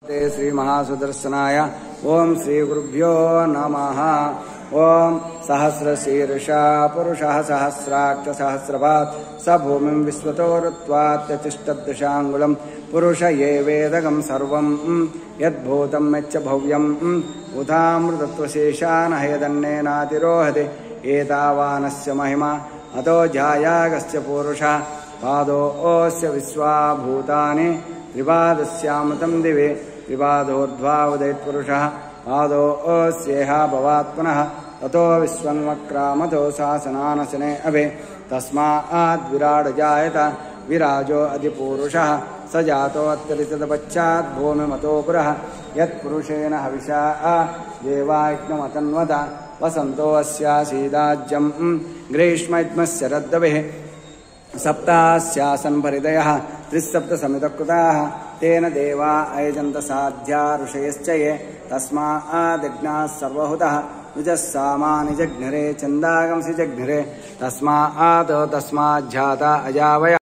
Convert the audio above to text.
श्री महासुदर्शनाय ओं श्री गुरुभ्यो नमः। ओं सहस्रशीर्षा पुरुषः सहस्राक्ष सहस्रपात् स भूमिं विश्वतो ऋत्वात्यतिष्ठदशाङ्गुलं पुरुष ये वेदकं सर्वं यद्भूतं यच्च भव्यम् उतामृतत्वशेषान् हयदन्नेनातिरोहते एतावानस्य महिमा अतो जायागस्य पुरुषः पादोऽस्य विश्वाभूतानि त्रिपादस्यामृतं दिवे त्रिपादोर्ध्वा उदयत्पुरुषः पादोऽस्येह भवात् पुनः ततो विश्वङ्वक्रामतो शासनानशने अभे तस्मात् विराड जायत विराजो अधिपुरुषः स जातोऽत्यरितपश्चात् भूमिमतो पुरः यत्पुरुषेण हविषा देवायज्ञमतन्वत वसन्तो अस्यासीदाज्यं ग्रीष्मैद्मस्य रद्दभिः सप्तास्यासन् परिदयः त्रिसप्तसमितकृताः तेन देवा अयजन्त साध्या ऋषयश्च ये तस्माद्यज्ञाः सर्वहुतः निजः सामानि जघ्निरे छन्दागंसि जघ्निरे तस्माज्जाता अजावय।